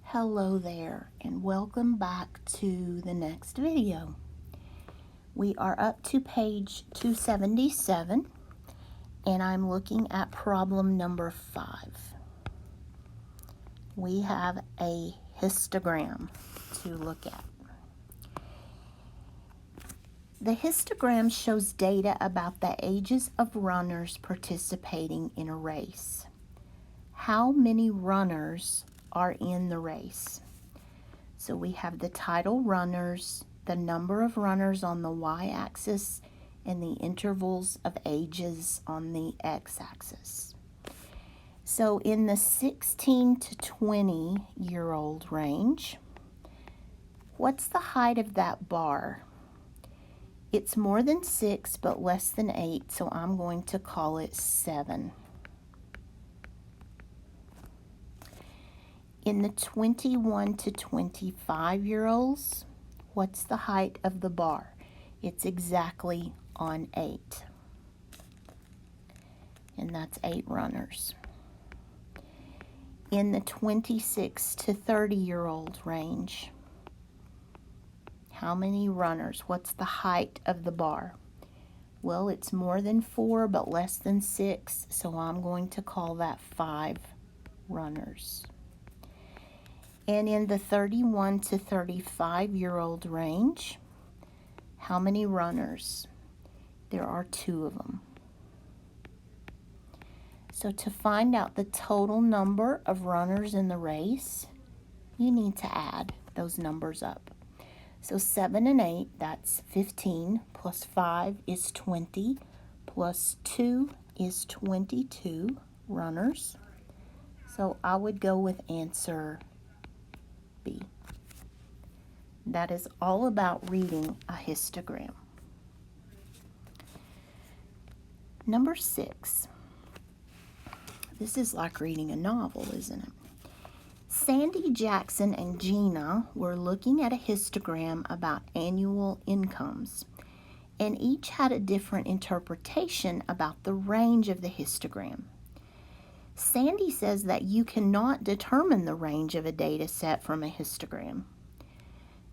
Hello there, and welcome back to the next video. We are up to page 277, and I'm looking at problem number 5. We have a histogram to look at. The histogram shows data about the ages of runners participating in a race. How many runners are in the race? So we have the title runners, the number of runners on the y-axis, and the intervals of ages on the x-axis. So in the 16 to 20-year-old range, what's the height of that bar? It's more than 6 but less than 8, so I'm going to call it 7. In the 21 to 25-year-olds, what's the height of the bar? It's exactly on 8. And that's 8 runners. In the 26 to 30-year-old range, how many runners? What's the height of the bar? Well, it's more than 4 but less than 6, so I'm going to call that 5 runners. And in the 31 to 35-year-old range, how many runners? There are 2 of them. So to find out the total number of runners in the race, you need to add those numbers up. So 7 and 8, that's 15, plus 5 is 20, plus 2 is 22 runners. So I would go with answer B. That is all about reading a histogram. Number 6. This is like reading a novel, isn't it? Sandy, Jackson, and Gina were looking at a histogram about annual incomes, and each had a different interpretation about the range of the histogram. Sandy says that you cannot determine the range of a data set from a histogram.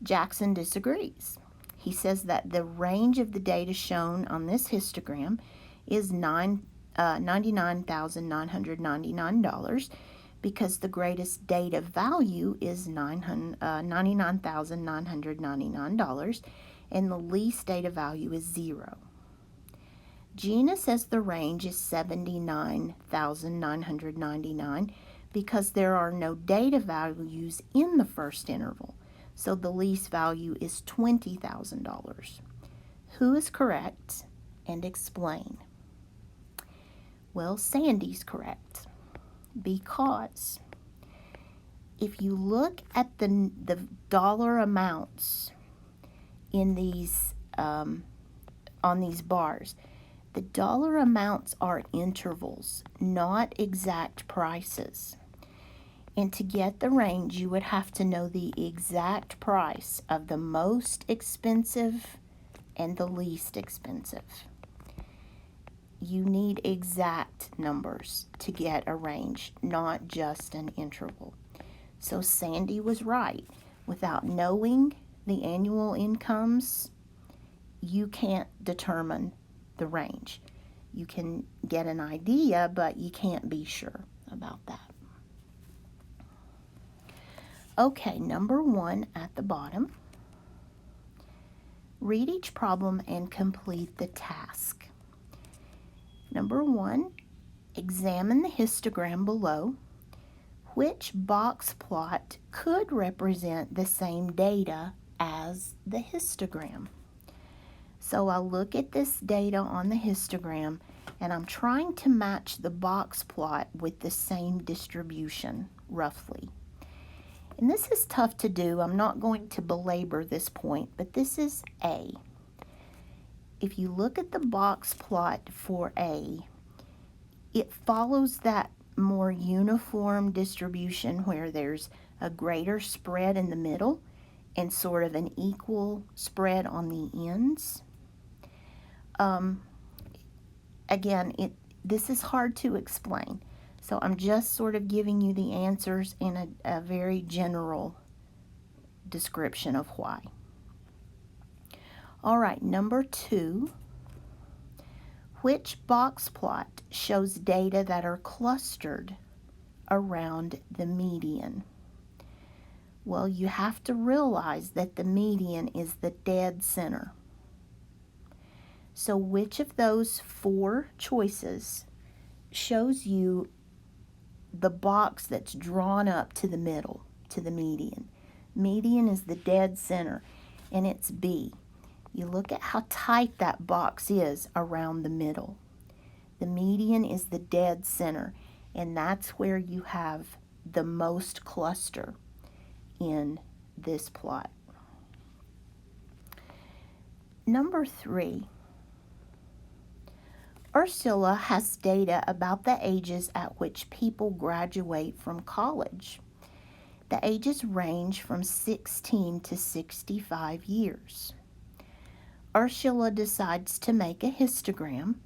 Jackson disagrees. He says that the range of the data shown on this histogram is $99,999 because the greatest data value is $99,999 and the least data value is 0. Gina says the range is $79,999 because there are no data values in the first interval, so the least value is $20,000. Who is correct? And explain. Well, Sandy's correct, because if you look at the dollar amounts in these on these bars, the dollar amounts are intervals, not exact prices. And to get the range, you would have to know the exact price of the most expensive and the least expensive. You need exact numbers to get a range, not just an interval. So Sandy was right. Without knowing the annual incomes, you can't determine the range. You can get an idea, but you can't be sure about that. Okay, number 1 at the bottom. Read each problem and complete the task. Number 1, examine the histogram below. Which box plot could represent the same data as the histogram? So I'll look at this data on the histogram and I'm trying to match the box plot with the same distribution, roughly. And this is tough to do. I'm not going to belabor this point, but this is A. If you look at the box plot for A, it follows that more uniform distribution where there's a greater spread in the middle and sort of an equal spread on the ends. Again, this is hard to explain. So I'm just sort of giving you the answers in a very general description of why. All right, number 2. Which box plot shows data that are clustered around the median? Well, you have to realize that the median is the dead center. So which of those 4 choices shows you the box that's drawn up to the middle, to the median? Median is the dead center, and it's B. You look at how tight that box is around the middle. The median is the dead center, and that's where you have the most cluster in this plot. Number 3. Ursula has data about the ages at which people graduate from college. The ages range from 16 to 65 years. Ursula decides to make a histogram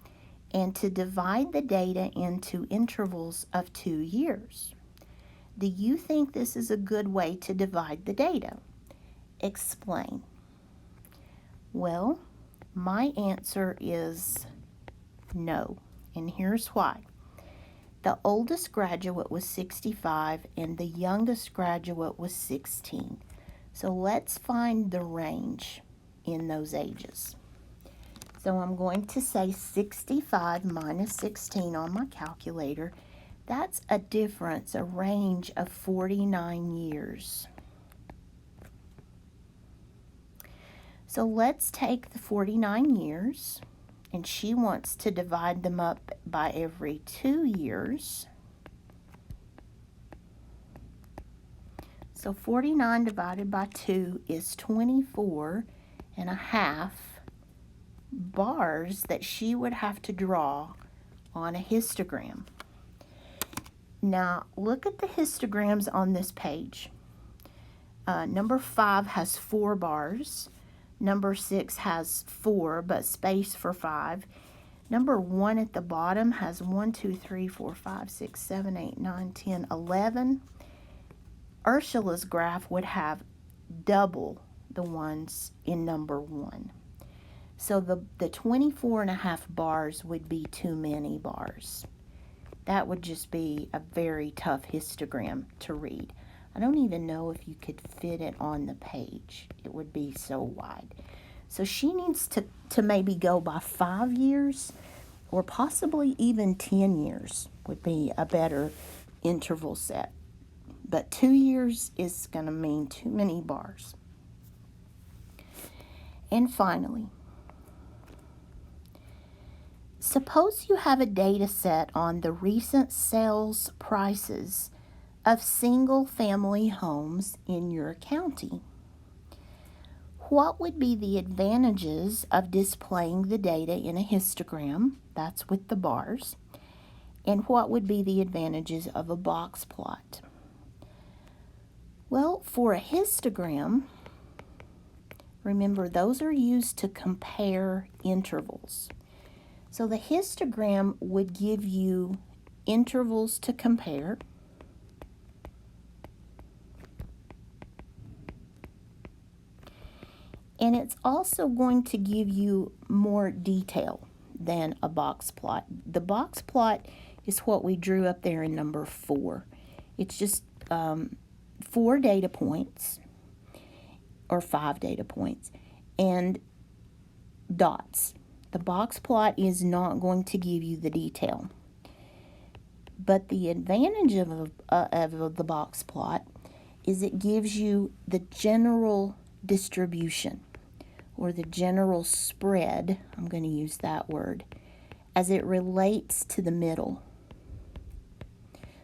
and to divide the data into intervals of 2 years. Do you think this is a good way to divide the data? Explain. Well, my answer is no, and here's why. The oldest graduate was 65 and the youngest graduate was 16. So let's find the range in those ages. So I'm going to say 65 minus 16 on my calculator. That's a difference, a range of 49 years. So let's take the 49 years, and she wants to divide them up by every 2 years. So 49 divided by 2 is 24 and a half bars that she would have to draw on a histogram. Now, look at the histograms on this page. Number 5 has 4 bars. Number 6 has 4, but space for 5. Number 1 at the bottom has 1, 2, 3, 4, 5, 6, 7, 8, 9, 10, 11. Ursula's graph would have double the ones in number 1. So the 24 and a half bars would be too many bars. That would just be a very tough histogram to read. I don't even know if you could fit it on the page. It would be so wide. So she needs to maybe go by 5 years, or possibly even 10 years would be a better interval set. But 2 years is going to mean too many bars. And finally, suppose you have a data set on the recent sales prices of single-family homes in your county. What would be the advantages of displaying the data in a histogram, that's with the bars, and what would be the advantages of a box plot? Well, for a histogram, remember those are used to compare intervals. So the histogram would give you intervals to compare. And it's also going to give you more detail than a box plot. The box plot is what we drew up there in number 4. It's just 4 data points, or 5 data points, and dots. The box plot is not going to give you the detail. But the advantage of the box plot is it gives you the general distribution, or the general spread, I'm going to use that word, as it relates to the middle.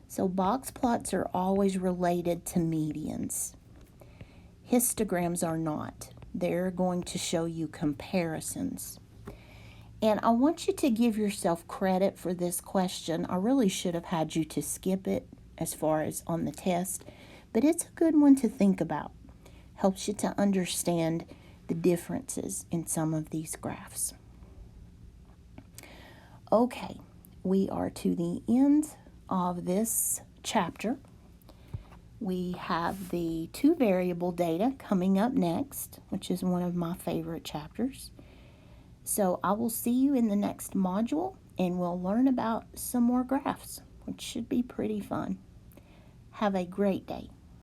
So box plots are always related to medians. Histograms are not. They're going to show you comparisons. And I want you to give yourself credit for this question. I really should have had you to skip it as far as on the test, but it's a good one to think about. Helps you to understand the differences in some of these graphs. Okay, we are to the end of this chapter. We have the two variable data coming up next, which is one of my favorite chapters. So I will see you in the next module, and we'll learn about some more graphs, which should be pretty fun. Have a great day.